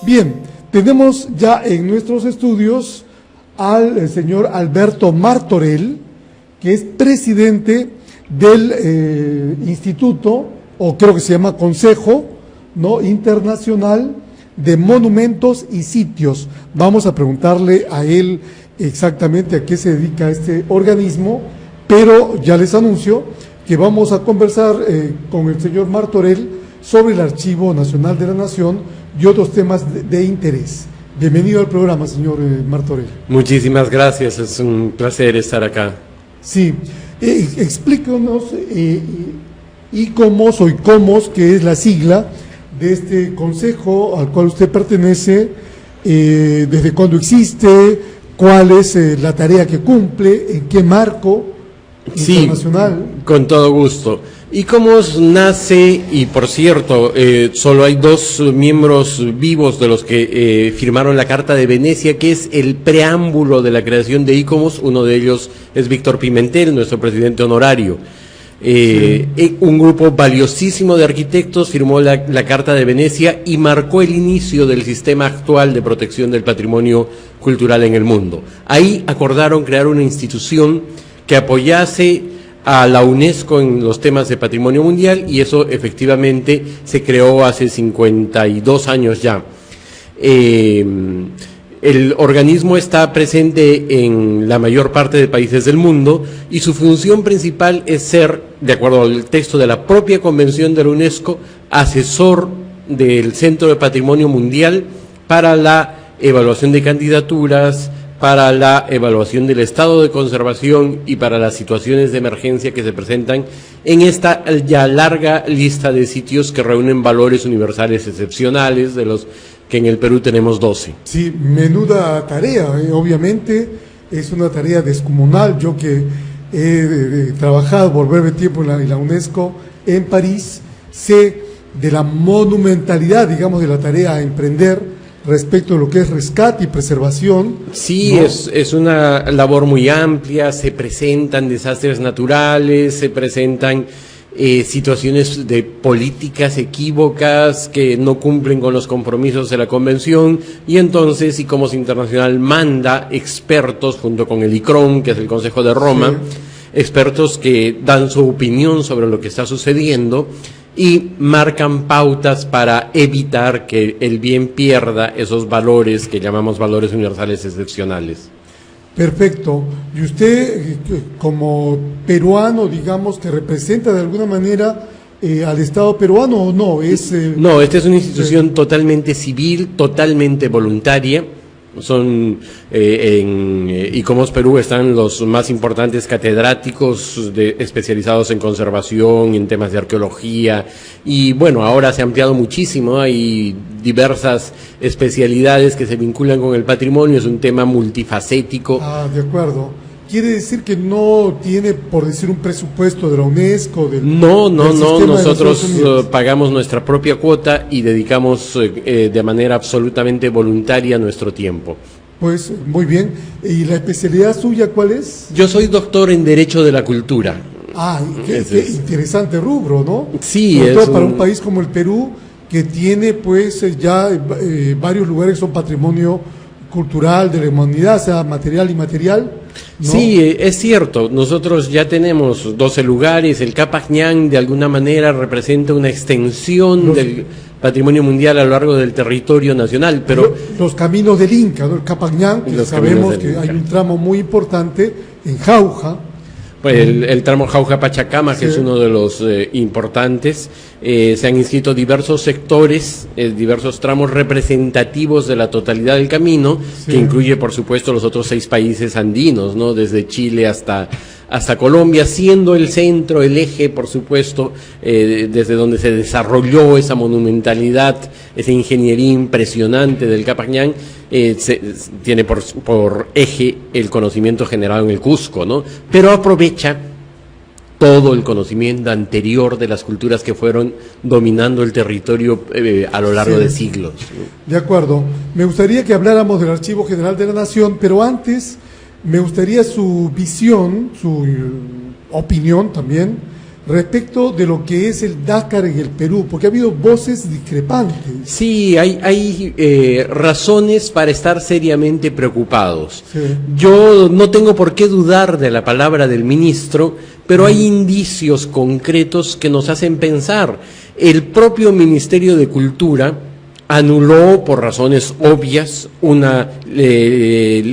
Bien, tenemos ya en nuestros estudios al señor Alberto Martorell, que es presidente del Instituto, o creo que se llama Consejo, ¿no?, Internacional de Monumentos y Sitios. Vamos a preguntarle a él exactamente a qué se dedica este organismo, pero ya les anuncio que vamos a conversar con el señor Martorell sobre el Archivo Nacional de la Nación y otros temas de interés. Bienvenido al programa, señor Martorell. Muchísimas gracias, es un placer estar acá. Sí, explícanos ICOMOS o ICOMOS, que es la sigla de este consejo al cual usted pertenece, desde cuándo existe, cuál es la tarea que cumple, en qué marco internacional. Sí, con todo gusto. ICOMOS nace, y por cierto, solo hay dos miembros vivos de los que firmaron la Carta de Venecia, que es el preámbulo de la creación de ICOMOS. Uno de ellos es Víctor Pimentel, nuestro presidente honorario. Un grupo valiosísimo de arquitectos firmó la Carta de Venecia y marcó el inicio del sistema actual de protección del patrimonio cultural en el mundo. Ahí acordaron crear una institución que apoyase a la UNESCO en los temas de patrimonio mundial, y eso efectivamente se creó hace 52 años ya. El organismo está presente en la mayor parte de países del mundo y su función principal es ser, de acuerdo al texto de la propia Convención de la UNESCO, asesor del Centro de Patrimonio Mundial para la evaluación de candidaturas, para la evaluación del estado de conservación y para las situaciones de emergencia que se presentan en esta ya larga lista de sitios que reúnen valores universales excepcionales, de los que en el Perú tenemos 12. Sí, menuda tarea, obviamente es una tarea descomunal. Yo que he trabajado por breve tiempo en la UNESCO en París, sé de la monumentalidad, digamos, de la tarea a emprender respecto a lo que es rescate y preservación. Sí, ¿no? Es una labor muy amplia, se presentan desastres naturales, se presentan situaciones de políticas equívocas que no cumplen con los compromisos de la Convención, y entonces ICOMOS Internacional manda expertos junto con el ICROM, que es el Consejo de Roma, sí, expertos que dan su opinión sobre lo que está sucediendo y marcan pautas para evitar que el bien pierda esos valores que llamamos valores universales excepcionales. Perfecto. Y usted, como peruano, digamos, que representa de alguna manera al Estado peruano, ¿o no? No, esta es una institución totalmente civil, totalmente voluntaria. Son en ICOMOS Perú están los más importantes catedráticos especializados en conservación, en temas de arqueología, y bueno, ahora se ha ampliado muchísimo, hay diversas especialidades que se vinculan con el patrimonio, es un tema multifacético. Ah, de acuerdo. ¿Quiere decir que no tiene, por decir, un presupuesto de la UNESCO? No, nosotros pagamos nuestra propia cuota y dedicamos de manera absolutamente voluntaria nuestro tiempo. Pues muy bien. ¿Y la especialidad suya cuál es? Yo soy doctor en Derecho de la Cultura. Ah, qué interesante rubro, ¿no? Sí, sobre todo para un país como el Perú, que tiene pues ya varios lugares que son patrimonio cultural de la humanidad, sea material y inmaterial, ¿no? Sí, es cierto, nosotros ya tenemos 12 lugares, el Capac Ñan de alguna manera representa una extensión del patrimonio mundial a lo largo del territorio nacional, pero los caminos del Inca, ¿no? El Capac Ñan, que sabemos que hay un tramo muy importante en Jauja. Pues el tramo Jauja-Pachacama, sí, que es uno de los importantes, se han inscrito diversos sectores, diversos tramos representativos de la totalidad del camino, sí, que incluye, por supuesto, los otros 6 países andinos, ¿no? Desde Chile hasta Colombia, siendo el centro, el eje, por supuesto, desde donde se desarrolló esa monumentalidad, esa ingeniería impresionante del Capac Ñan, tiene por eje el conocimiento generado en el Cusco, ¿no? Pero aprovecha todo el conocimiento anterior de las culturas que fueron dominando el territorio a lo largo de siglos. De acuerdo. Me gustaría que habláramos del Archivo General de la Nación, pero antes me gustaría su visión, su opinión también, respecto de lo que es el Dakar en el Perú, porque ha habido voces discrepantes. Sí, hay razones para estar seriamente preocupados. Sí. Yo no tengo por qué dudar de la palabra del ministro, pero hay indicios concretos que nos hacen pensar. El propio Ministerio de Cultura anuló, por razones obvias, una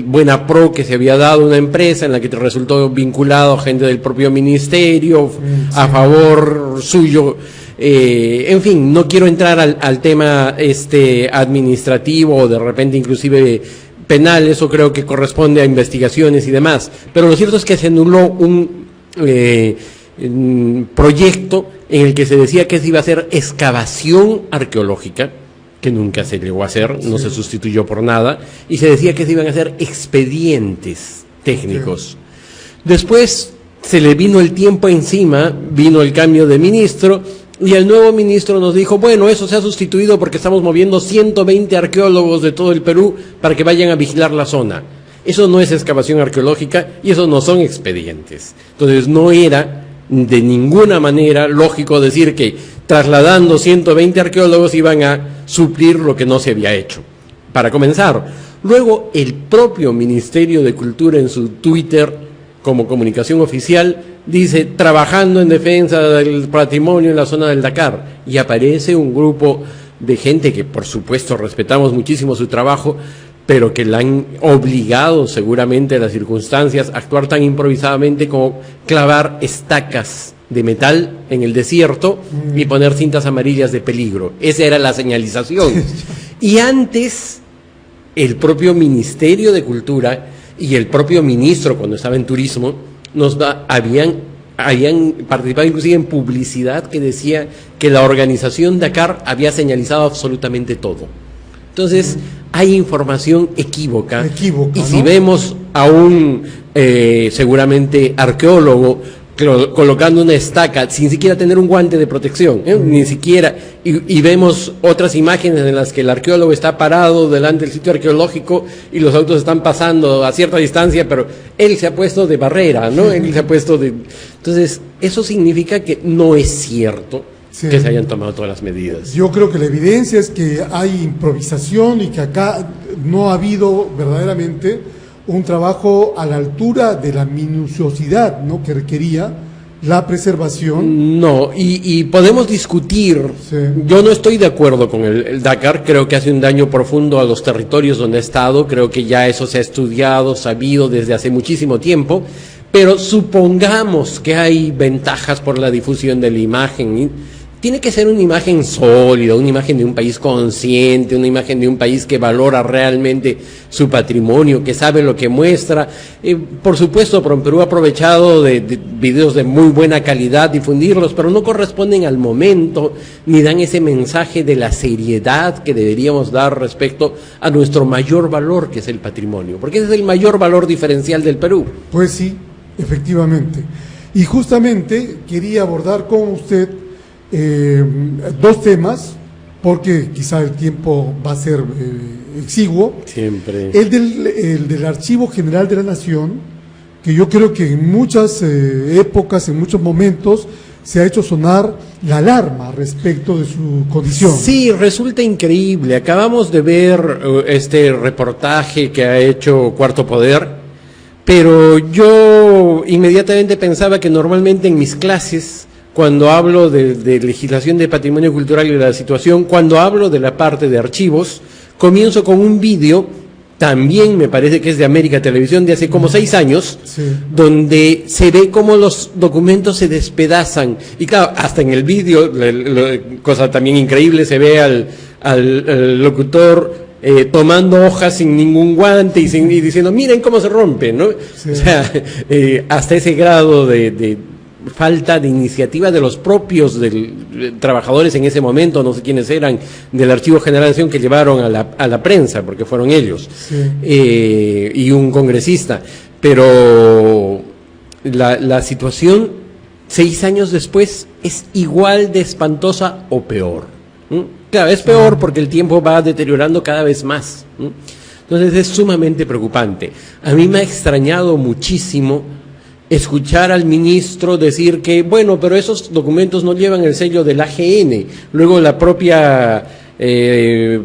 buena pro que se había dado a una empresa en la que resultó vinculado gente del propio ministerio, a favor suyo. En fin, no quiero entrar al tema administrativo o de repente inclusive penal, eso creo que corresponde a investigaciones y demás, pero lo cierto es que se anuló un proyecto en el que se decía que se iba a hacer excavación arqueológica, que nunca se llegó a hacer, no se sustituyó por nada, y se decía que se iban a hacer expedientes técnicos. Después se le vino el tiempo encima, vino el cambio de ministro, y el nuevo ministro nos dijo, bueno, eso se ha sustituido porque estamos moviendo 120 arqueólogos de todo el Perú para que vayan a vigilar la zona. Eso no es excavación arqueológica y eso no son expedientes. Entonces no era de ninguna manera lógico decir que trasladando 120 arqueólogos iban a suplir lo que no se había hecho. Para comenzar, luego el propio Ministerio de Cultura en su Twitter, como comunicación oficial, dice, trabajando en defensa del patrimonio en la zona del Dakar, y aparece un grupo de gente que por supuesto respetamos muchísimo su trabajo, pero que la han obligado seguramente las circunstancias a actuar tan improvisadamente como clavar estacas de metal en el desierto y poner cintas amarillas de peligro. Esa era la señalización. Y antes, el propio Ministerio de Cultura y el propio ministro, cuando estaba en turismo, habían participado inclusive en publicidad que decía que la organización Dakar había señalizado absolutamente todo. Entonces, hay información equívoca y si vemos a un seguramente arqueólogo colocando una estaca sin siquiera tener un guante de protección, ni siquiera, y vemos otras imágenes en las que el arqueólogo está parado delante del sitio arqueológico y los autos están pasando a cierta distancia, pero él se ha puesto de barrera, ¿no? Él se ha puesto de... Entonces, eso significa que no es cierto que se hayan tomado todas las medidas. Yo creo que la evidencia es que hay improvisación y que acá no ha habido verdaderamente un trabajo a la altura de la minuciosidad, ¿no?, que requería la preservación. No, y podemos discutir. Yo no estoy de acuerdo con el Dakar, creo que hace un daño profundo a los territorios donde ha estado, creo que ya eso se ha estudiado, sabido desde hace muchísimo tiempo, pero supongamos que hay ventajas por la difusión de la imagen. Tiene que ser una imagen sólida, una imagen de un país consciente, una imagen de un país que valora realmente su patrimonio, que sabe lo que muestra. Por supuesto, Perú ha aprovechado de videos de muy buena calidad, difundirlos, pero no corresponden al momento, ni dan ese mensaje de la seriedad que deberíamos dar respecto a nuestro mayor valor, que es el patrimonio, porque ese es el mayor valor diferencial del Perú. Pues sí, efectivamente. Y justamente quería abordar con usted dos temas, porque quizá el tiempo va a ser exiguo. Siempre. El del Archivo General de la Nación, que yo creo que en muchas épocas, en muchos momentos, se ha hecho sonar la alarma respecto de su condición. Sí, resulta increíble. Acabamos de ver este reportaje que ha hecho Cuarto Poder, pero yo inmediatamente pensaba que normalmente en mis clases, cuando hablo de legislación de patrimonio cultural y de la situación, cuando hablo de la parte de archivos, comienzo con un vídeo, también me parece que es de América Televisión, de hace como 6 años, donde se ve cómo los documentos se despedazan. Y claro, hasta en el vídeo, cosa también increíble, se ve al locutor tomando hojas sin ningún guante y diciendo, miren cómo se rompe, ¿no? O sea, hasta ese grado de falta de iniciativa de los propios trabajadores en ese momento, no sé quiénes eran, del Archivo General de la Nación, que llevaron a la prensa, porque fueron ellos, y un congresista. Pero la situación 6 años después es igual de espantosa o peor. Claro, es peor porque el tiempo va deteriorando cada vez más. Entonces es sumamente preocupante. A mí me ha extrañado muchísimo escuchar al ministro decir que, bueno, pero esos documentos no llevan el sello del AGN. Luego la propia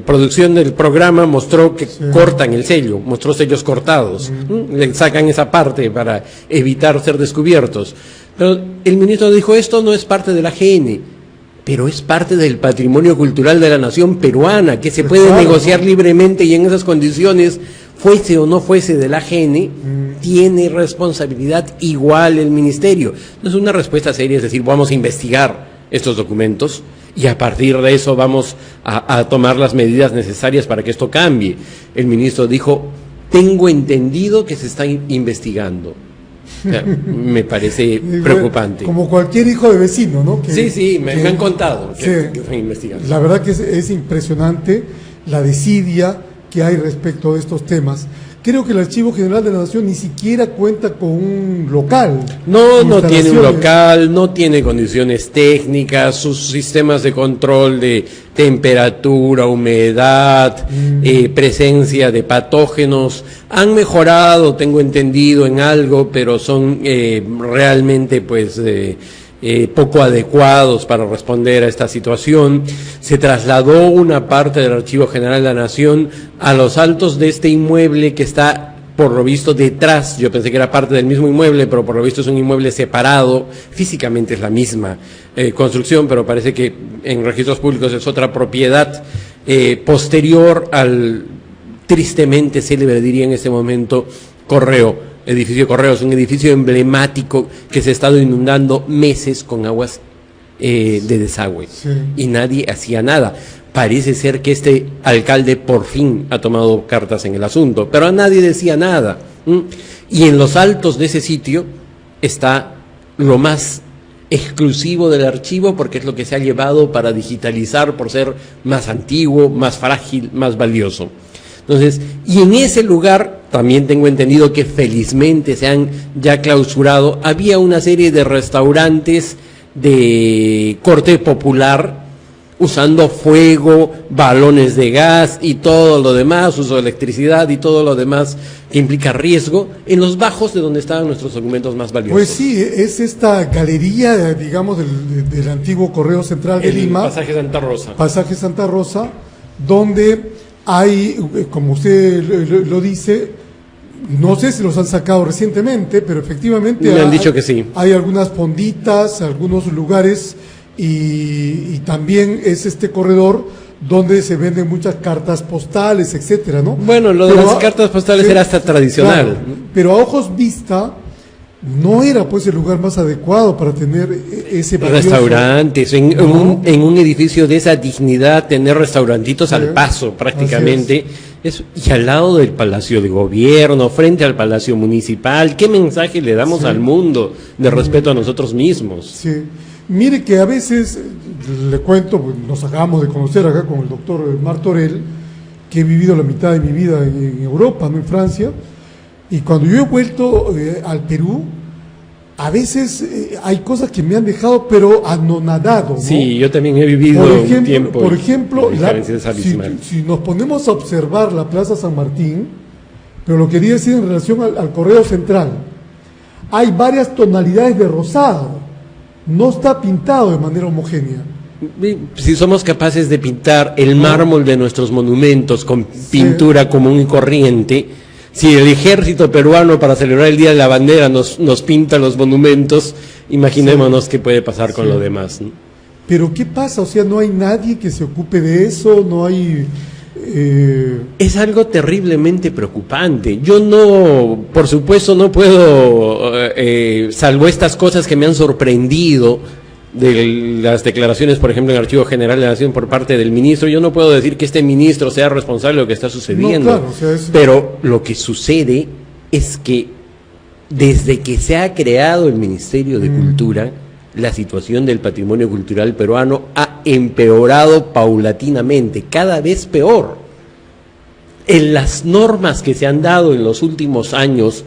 producción del programa mostró que cortan el sello, mostró sellos cortados, le sacan esa parte para evitar ser descubiertos. Pero el ministro dijo, esto no es parte del AGN, pero es parte del patrimonio cultural de la nación peruana, que se puede negociar libremente, y en esas condiciones, fuese o no fuese del AGN, tiene responsabilidad igual el ministerio. No es una respuesta seria, es decir, vamos a investigar estos documentos y a partir de eso vamos a tomar las medidas necesarias para que esto cambie. El ministro dijo, tengo entendido que se está investigando. O sea, me parece preocupante. Como cualquier hijo de vecino, ¿no? Sí, me han contado que están investigando. La verdad que es impresionante la desidia que hay respecto de estos temas. Creo que el Archivo General de la Nación ni siquiera cuenta con un local. No tiene un local, no tiene condiciones técnicas, sus sistemas de control de temperatura, humedad, presencia de patógenos, han mejorado, tengo entendido, en algo, pero son realmente pues poco adecuados para responder a esta situación. Se trasladó una parte del Archivo General de la Nación a los altos de este inmueble que está, por lo visto, detrás. Yo pensé que era parte del mismo inmueble, pero por lo visto es un inmueble separado. Físicamente es la misma construcción, pero parece que en registros públicos es otra propiedad posterior al tristemente célebre, diría en este momento, edificio Correo. Es un edificio emblemático que se ha estado inundando meses con aguas de desagüe, y nadie hacía nada. Parece ser que este alcalde por fin ha tomado cartas en el asunto, pero a nadie decía nada. Y en los altos de ese sitio está lo más exclusivo del archivo, porque es lo que se ha llevado para digitalizar por ser más antiguo, más frágil, más valioso. Entonces, y en ese lugar, también tengo entendido que felizmente se han ya clausurado, había una serie de restaurantes de corte popular, usando fuego, balones de gas y todo lo demás, uso de electricidad y todo lo demás que implica riesgo, en los bajos de donde estaban nuestros documentos más valiosos. Pues sí, es esta galería, digamos, del antiguo Correo Central de Lima. Pasaje Santa Rosa. Pasaje Santa Rosa, donde hay, como usted lo dice, no sé si los han sacado recientemente, pero efectivamente me han dicho que sí. Hay algunas fonditas, algunos lugares, y también es este corredor donde se venden muchas cartas postales, etcétera, ¿no? Bueno, lo de las cartas postales era hasta tradicional. Claro, pero a ojos vista no era pues el lugar más adecuado para tener ese restaurantes, en un edificio de esa dignidad, tener restaurantitos al paso prácticamente, y al lado del Palacio de Gobierno, frente al Palacio Municipal. ¿Qué mensaje le damos al mundo de respeto a nosotros mismos? Sí. Mire que a veces, le cuento, pues, nos acabamos de conocer acá con el doctor Martorell, que he vivido la mitad de mi vida en Europa, no en Francia, y cuando yo he vuelto al Perú, a veces hay cosas que me han dejado pero anonadado, ¿no? Sí, yo también he vivido un tiempo. Por ejemplo, si nos ponemos a observar la Plaza San Martín, pero lo quería decir en relación al Correo Central, hay varias tonalidades de rosado. No está pintado de manera homogénea. Si somos capaces de pintar el mármol de nuestros monumentos con pintura común y corriente, si el ejército peruano para celebrar el Día de la Bandera nos pinta los monumentos, imaginémonos qué puede pasar con lo demás, ¿no? Pero ¿qué pasa? O sea, no hay nadie que se ocupe de eso, no hay... Es algo terriblemente preocupante. Yo no, por supuesto, no puedo, salvo estas cosas que me han sorprendido de las declaraciones, por ejemplo, en el Archivo General de la Nación por parte del ministro, yo no puedo decir que este ministro sea responsable de lo que está sucediendo. No, claro, pero lo que sucede es que desde que se ha creado el Ministerio de Cultura, la situación del patrimonio cultural peruano ha empeorado paulatinamente, cada vez peor. En las normas que se han dado en los últimos años,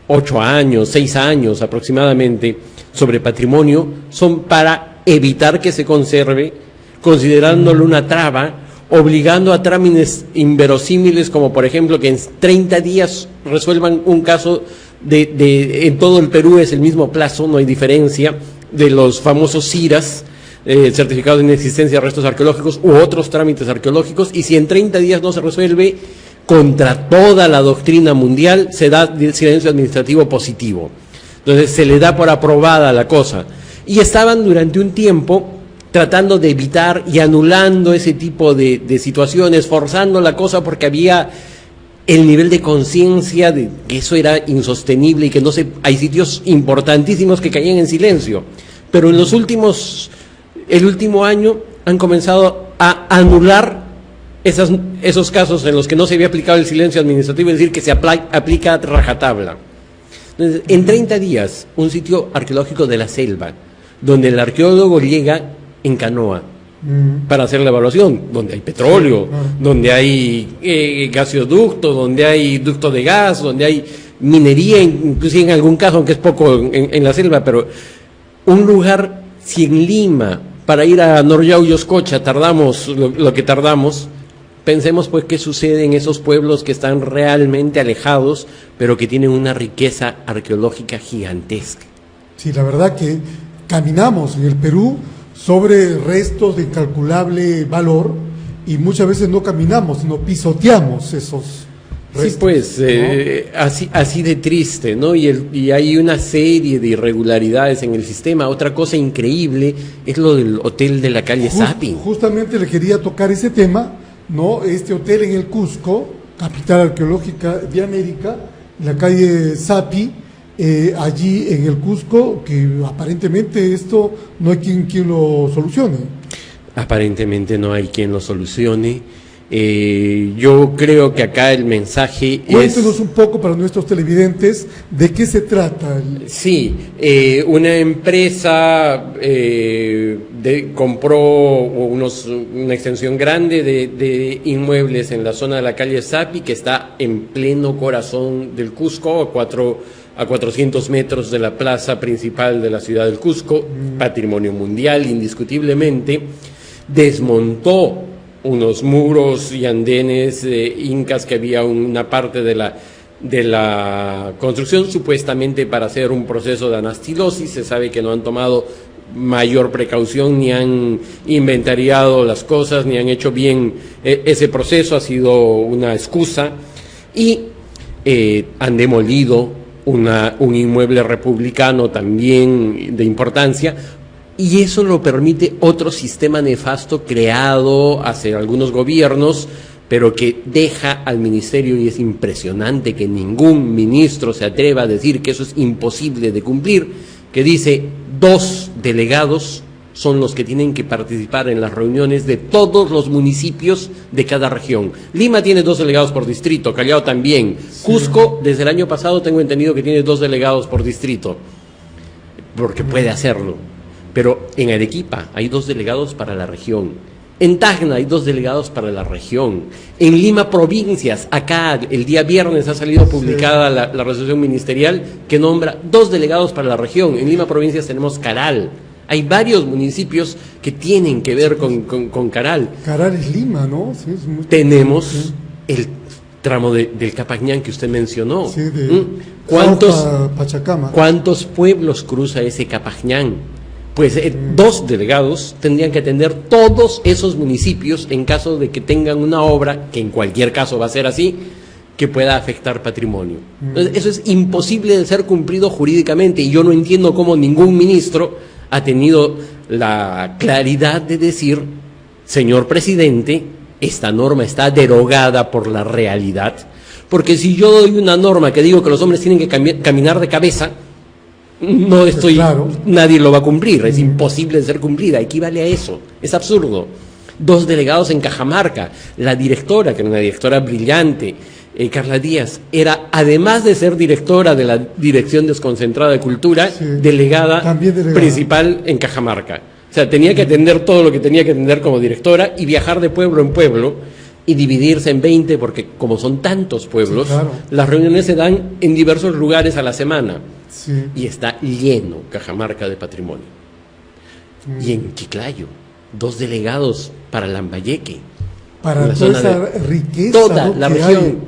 8 años, 6 años aproximadamente, sobre patrimonio, son para evitar que se conserve, considerándolo una traba, obligando a trámites inverosímiles, como por ejemplo que en 30 días resuelvan un caso en todo el Perú es el mismo plazo, no hay diferencia, de los famosos CIRAS, certificados de inexistencia de restos arqueológicos u otros trámites arqueológicos, y si en 30 días no se resuelve, contra toda la doctrina mundial, se da silencio administrativo positivo. Entonces se le da por aprobada la cosa. Y estaban durante un tiempo tratando de evitar y anulando ese tipo de situaciones, forzando la cosa porque había el nivel de conciencia de que eso era insostenible y que no se, hay sitios importantísimos que caían en silencio. Pero en el último año han comenzado a anular esos casos en los que no se había aplicado el silencio administrativo, es decir, que se aplica a rajatabla. Entonces, en 30 días, un sitio arqueológico de la selva, donde el arqueólogo llega en canoa para hacer la evaluación, donde hay petróleo, donde hay gasoducto, donde hay ducto de gas, donde hay minería, inclusive en algún caso, aunque es poco en la selva, pero un lugar, si en Lima, para ir a Noryau y Oscocha tardamos lo que tardamos, pensemos pues qué sucede en esos pueblos que están realmente alejados, pero que tienen una riqueza arqueológica gigantesca. Sí, la verdad que caminamos en el Perú sobre restos de incalculable valor y muchas veces no caminamos, sino pisoteamos esos restos. Sí, pues, ¿no? así de triste, ¿no? Y hay una serie de irregularidades en el sistema. Otra cosa increíble es lo del hotel de la calle Sapi. Justamente le quería tocar ese tema, ¿no? Este hotel en el Cusco, capital arqueológica de América, la calle Sapi, allí en el Cusco, que aparentemente esto no hay quien lo solucione. Aparentemente no hay quien lo solucione. Yo creo que acá el mensaje Cuéntenos un poco para nuestros televidentes de qué se trata. Sí, una empresa compró una extensión grande de inmuebles en la zona de la calle Sapi, que está en pleno corazón del Cusco, a 400 metros de la plaza principal de la ciudad del Cusco, patrimonio mundial indiscutiblemente. Desmontó unos muros y andenes incas que había una parte de la construcción supuestamente para hacer un proceso de anastilosis. Se sabe que no han tomado mayor precaución, ni han inventariado las cosas, ni han hecho bien ese proceso, ha sido una excusa, y han demolido un inmueble republicano también de importancia. Y eso lo permite otro sistema nefasto creado hace algunos gobiernos, pero que deja al ministerio, y es impresionante que ningún ministro se atreva a decir que eso es imposible de cumplir, que dice 2 delegados son los que tienen que participar en las reuniones de todos los municipios de cada región. Lima tiene 2 delegados por distrito, Callao también. Sí. Cusco, desde el año pasado tengo entendido que tiene 2 delegados por distrito, porque puede hacerlo. Pero en Arequipa hay 2 delegados para la región. En Tacna hay 2 delegados para la región. En Lima provincias, acá el día viernes ha salido publicada la resolución ministerial que nombra 2 delegados para la región. En Lima provincias tenemos Caral. Hay varios municipios que tienen que ver con Caral. Caral es Lima, ¿no? Sí, es muy... Tenemos el tramo del Capañán que usted mencionó. Sí, de Pachacama. ¿Cuántos pueblos cruza ese Capañán? Pues 2 delegados tendrían que atender todos esos municipios en caso de que tengan una obra, que en cualquier caso va a ser así, que pueda afectar patrimonio. Entonces, eso es imposible de ser cumplido jurídicamente, y yo no entiendo cómo ningún ministro ha tenido la claridad de decir: señor presidente, esta norma está derogada por la realidad, porque si yo doy una norma que digo que los hombres tienen que caminar de cabeza, no estoy, claro, nadie lo va a cumplir, es imposible de ser cumplida, equivale a eso, es absurdo. 2 delegados en Cajamarca, la directora, que era una directora brillante, Carla Díaz, era, además de ser directora de la Dirección Desconcentrada de Cultura, delegada principal en Cajamarca. O sea, tenía que atender todo lo que tenía que atender como directora y viajar de pueblo en pueblo y dividirse en 20, porque como son tantos pueblos, claro, las reuniones se dan en diversos lugares a la semana. Sí. Y está lleno Cajamarca de patrimonio. Y en Chiclayo, 2 delegados para Lambayeque. Para toda esa riqueza, toda la región,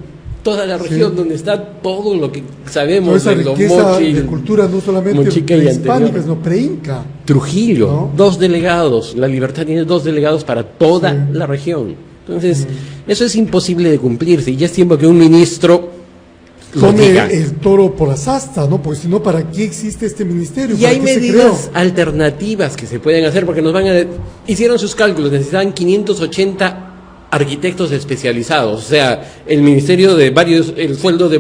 toda la región, donde está todo lo que sabemos de los mochi, de cultura no solamente prehispánica, sino pre-inca. Trujillo, ¿no? 2 delegados, La Libertad tiene 2 delegados para toda la región. Entonces, eso es imposible de cumplirse, y ya es tiempo que un ministro tome el toro por las astas, ¿no? Porque si no, ¿para qué existe este ministerio? Y hay medidas alternativas que se pueden hacer, porque hicieron sus cálculos, necesitaban 580 arquitectos especializados, o sea, el ministerio el sueldo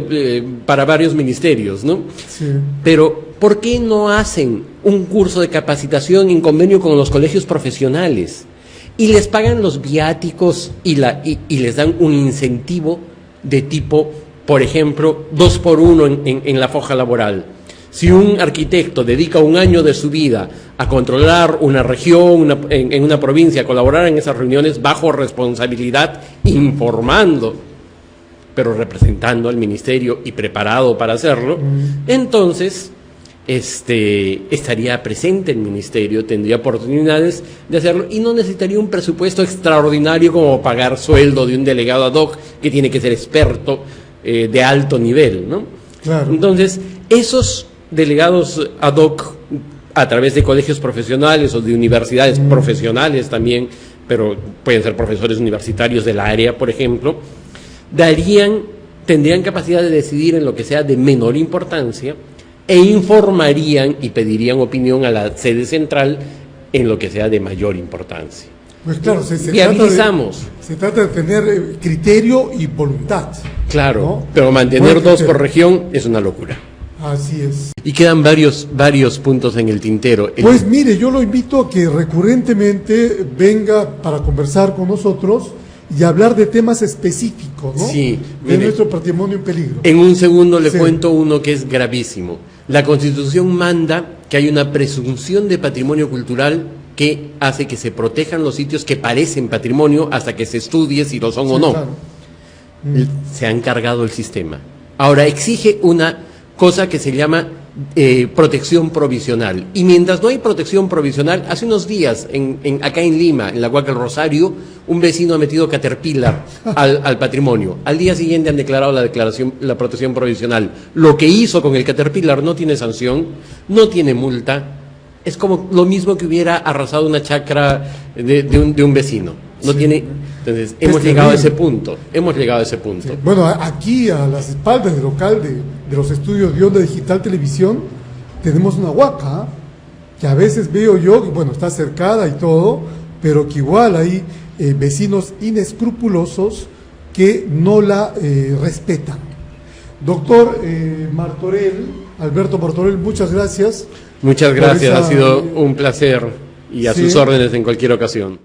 para varios ministerios, ¿no? Sí. Pero, ¿por qué no hacen un curso de capacitación en convenio con los colegios profesionales? Y les pagan los viáticos y les dan un incentivo de tipo, por ejemplo, 2 por 1 en la foja laboral. Si un arquitecto dedica 1 año de su vida a controlar una región, en una provincia, a colaborar en esas reuniones bajo responsabilidad, informando, pero representando al ministerio y preparado para hacerlo, entonces estaría presente el ministerio, tendría oportunidades de hacerlo y no necesitaría un presupuesto extraordinario como pagar sueldo de un delegado ad hoc que tiene que ser experto de alto nivel, ¿no? Claro. Entonces, esos delegados ad hoc a través de colegios profesionales o de universidades profesionales también, pero pueden ser profesores universitarios del área, por ejemplo, tendrían capacidad de decidir en lo que sea de menor importancia e informarían y pedirían opinión a la sede central en lo que sea de mayor importancia. Pues claro, se trata de tener criterio y voluntad. Claro, ¿no? Pero mantener 2 por región es una locura. Así es. Y quedan varios puntos en el tintero. Pues mire, yo lo invito a que recurrentemente venga para conversar con nosotros y hablar de temas específicos, ¿no? Sí, de nuestro patrimonio en peligro. En un segundo le cuento uno que es gravísimo. La Constitución manda que hay una presunción de patrimonio cultural que hace que se protejan los sitios que parecen patrimonio hasta que se estudie si lo son o no. Claro. Se han cargado el sistema. Ahora exige una cosa que se llama protección provisional. Y mientras no hay protección provisional, hace unos días, acá en Lima, en la Huaca del Rosario, un vecino ha metido Caterpillar al patrimonio. Al día siguiente han declarado la protección provisional. Lo que hizo con el Caterpillar no tiene sanción, no tiene multa. Es como lo mismo que hubiera arrasado una chacra de un vecino. No tiene. Entonces, hemos llegado a ese punto. Sí. Bueno, aquí a las espaldas del local de los estudios de Onda Digital Televisión, tenemos una huaca, que a veces veo yo, que bueno, está cercada y todo, pero que igual hay vecinos inescrupulosos que no la respetan. Doctor Alberto Martorell, muchas gracias. Muchas gracias, ha sido un placer y a sus órdenes en cualquier ocasión.